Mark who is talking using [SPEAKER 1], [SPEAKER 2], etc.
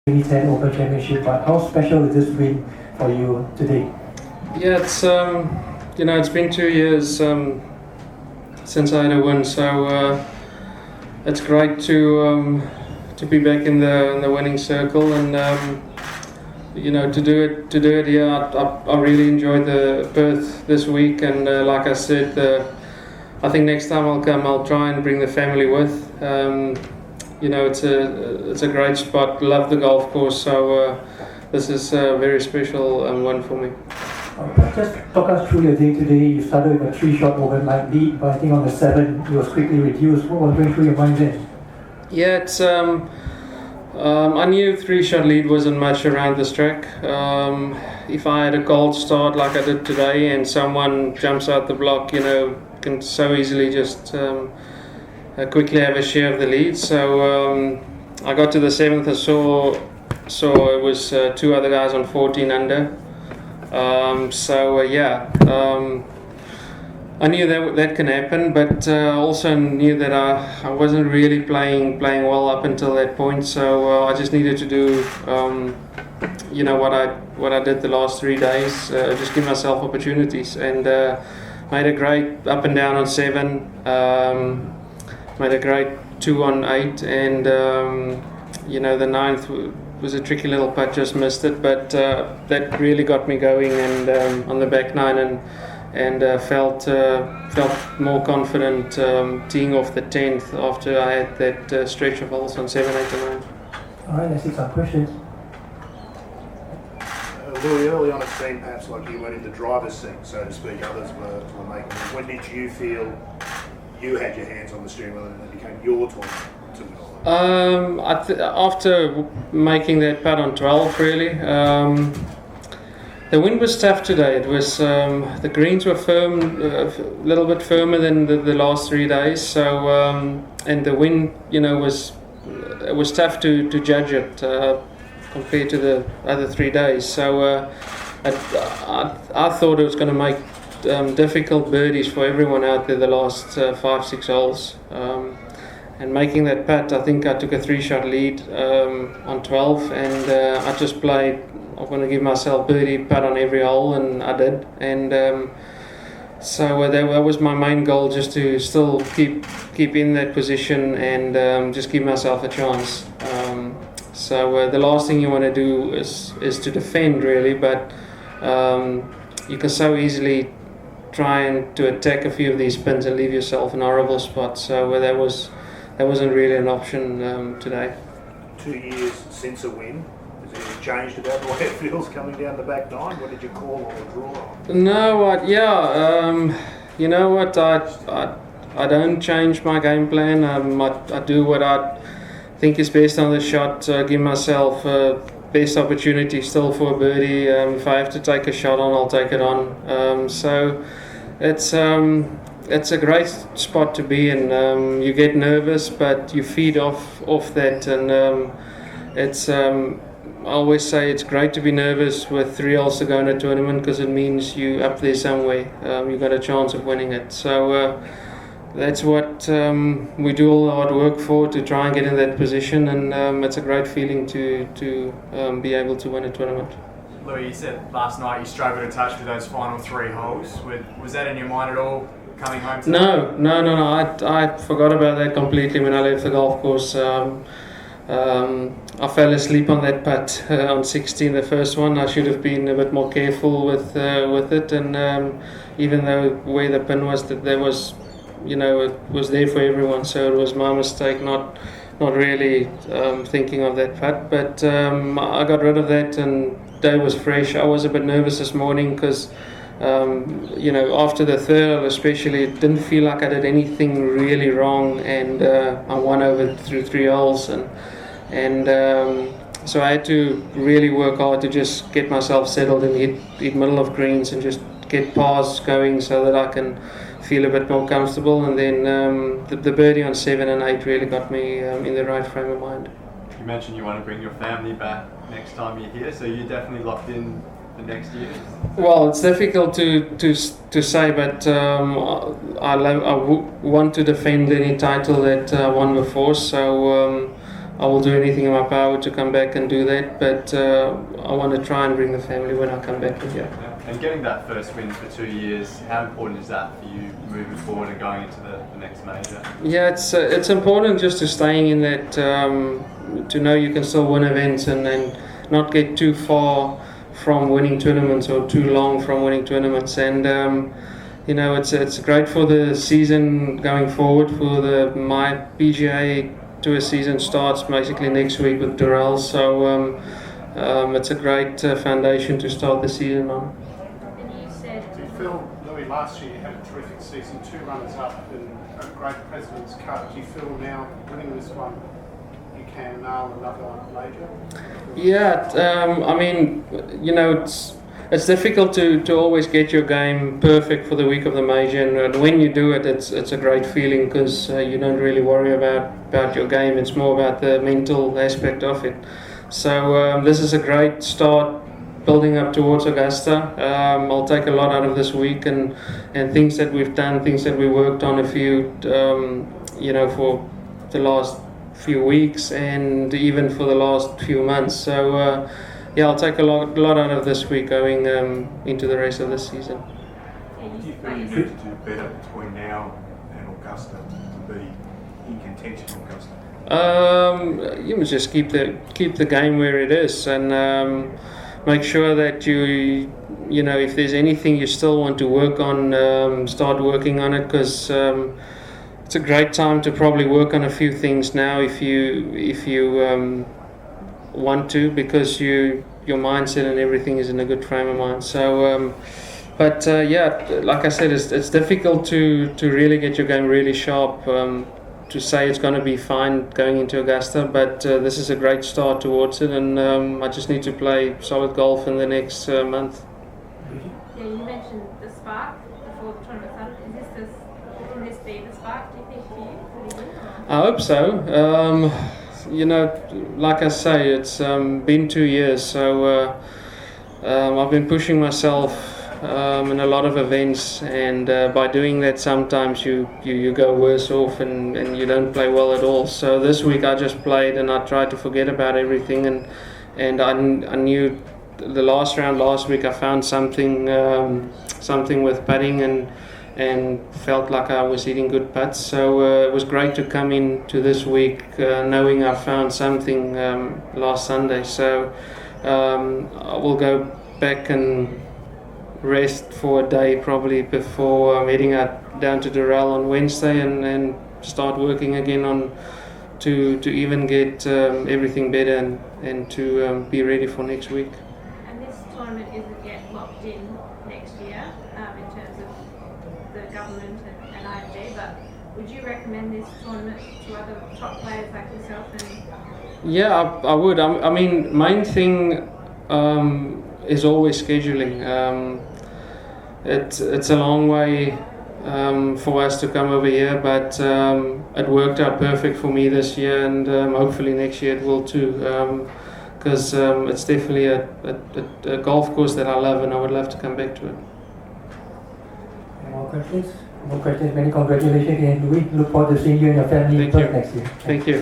[SPEAKER 1] 2010 Open Championship, but how special is this win for you today?
[SPEAKER 2] Yeah, it's it's been 2 years since I had a win, so it's great to be back in the winning circle, and to do it here. I really enjoyed the Perth this week, and like I said, I think next time I'll try and bring the family with. It's a great spot. Love the golf course, so this is a very special one for me.
[SPEAKER 1] Just talk us through your day today. You started with a 3-shot overnight lead, but I think on the 7 it was quickly reduced. What was going through your mind then?
[SPEAKER 2] Yeah, it's I knew 3-shot lead wasn't much around this track. If I had a cold start like I did today and someone jumps out the block, can so easily just quickly have a share of the lead. So I got to the 7th. I saw it was 2 other guys on 14 under. I knew that can happen, but also knew that I wasn't really playing well up until that point. So I just needed to do, what I did the last 3 days, just give myself opportunities, and made a great up and down on 7, made a great 2 on 8, and the 9th was a tricky little putt, just missed it, but that really got me going, and on the back 9 and felt more confident teeing off the 10th after I had that stretch of holes on 7, 8 and 9.
[SPEAKER 1] Alright, let's see some questions.
[SPEAKER 3] Louis, early on it seemed perhaps like you went in the driver's seat, so to speak, others were making it. When did you feel you had your hands on the steering wheel and it became your turn to win all that?
[SPEAKER 2] After making that putt on 12, really. The wind was tough today. It was the greens were firm, a little bit firmer than the last 3 days. So and the wind, it was tough to judge it compared to the other 3 days. So I thought it was going to make difficult birdies for everyone out there the last 5-6 holes. And making that putt, I think I took a 3-shot lead on 12, and I just played. I'm going to give myself birdie putt on every hole, and I did. And so that was my main goal, just to still keep in that position and just give myself a chance. So the last thing you want to do is to defend, really, but you can so easily try and to attack a few of these pins and leave yourself in horrible spots. So that wasn't really an option today.
[SPEAKER 3] 2 years since a win. Has anything changed about the way it feels coming down the back 9? What did you call or draw on?
[SPEAKER 2] No, you know what? I don't change my game plan. I do what I think is best on the shot. Give myself best opportunity still for a birdie. If I have to take a shot on, I'll take it on. So it's a great spot to be in. You get nervous, but you feed off that, and it's. I always say it's great to be nervous with 3 holes to go in a tournament, because it means you up there somewhere. You got a chance of winning it. So that's what we do all the hard work for, to try and get in that position, and it's a great feeling to be able to win a tournament.
[SPEAKER 4] Louis, you said last night you struggled to touch with those final 3 holes. Was that in your mind at all coming home today?
[SPEAKER 2] No. I forgot about that completely when I left the golf course. I fell asleep on that putt on 16, the first one. I should have been a bit more careful with it, and even though where the pin was, that there was, it was there for everyone. So it was my mistake not really thinking of that putt. But I got rid of that, and day was fresh. I was a bit nervous this morning because. After the third especially, it didn't feel like I did anything really wrong, and I won over through 3 holes, and so I had to really work hard to just get myself settled and hit middle of greens and just get pars going so that I can feel a bit more comfortable, and then the birdie on 7 and 8 really got me in the right frame of mind.
[SPEAKER 5] You mentioned you want to bring your family back next time you're here, so you're definitely locked in the next year?
[SPEAKER 2] Well, it's difficult to say, but I want to defend any title that I won before. So I will do anything in my power to come back and do that. But I want to try and bring the family when I come back here.
[SPEAKER 5] And getting that first win for 2 years, how important is that for you moving forward and going into the next major?
[SPEAKER 2] Yeah, it's important just to staying in that, to know you can still win events and not get too far from winning tournaments or too long from winning tournaments. And you know, it's great for the season going forward. For my PGA Tour season starts basically next week with Durrell, so it's a great foundation to start the season on.
[SPEAKER 6] Do you feel, Louis, last year you had a terrific season, 2 runners-up and a great President's Cup. Do you feel now, winning this one, you can nail another major?
[SPEAKER 2] Yeah, I mean, you know, it's difficult to always get your game perfect for the week of the major, and when you do it, it's a great feeling because you don't really worry about your game. It's more about the mental aspect of it. So this is a great start building up towards Augusta. I'll take a lot out of this week and things that we've done, things that we worked on a few, you know, for the last few weeks and even for the last few months. So yeah, I'll take a lot out of this week going into the rest of the season.
[SPEAKER 7] Do you feel you need to do better between now and Augusta to be in contention in Augusta?
[SPEAKER 2] You must just keep the game where it is and make sure that you know, if there's anything you still want to work on, start working on it, because it's a great time to probably work on a few things now if you want to, because your mindset and everything is in a good frame of mind. So but yeah, like I said, it's difficult to really get your game really sharp, to say it's going to be fine going into Augusta, but this is a great start towards it, and I just need to play solid golf in the next month.
[SPEAKER 8] Yeah, you mentioned the spark before the tournament started. Will this be the spark, do you think, for you? For the year?
[SPEAKER 2] I hope so. You know, like I say, it's been 2 years, so I've been pushing myself in a lot of events, and by doing that sometimes you go worse off and you don't play well at all. So this week I just played and I tried to forget about everything, and I knew the last round last week I found something with putting and felt like I was hitting good putts. So it was great to come into this week knowing I found something last Sunday. So I will go back and rest for a day probably before heading down to Durrell on Wednesday and start working again on to even get everything better and to be ready for next week.
[SPEAKER 8] And this tournament isn't yet locked in next year in terms of the government and IMG, but would you recommend this tournament to other top players like yourself?
[SPEAKER 2] Yeah, I would. I mean, main thing is always scheduling. It's a long way for us to come over here, but it worked out perfect for me this year, and hopefully next year it will too, because it's definitely a golf course that I love, and I would love to come back to it.
[SPEAKER 1] Any more questions? More questions? Many congratulations again, Louis. Look forward to seeing you and your family in
[SPEAKER 2] Thank you.
[SPEAKER 1] Perth next year.
[SPEAKER 2] Thank you.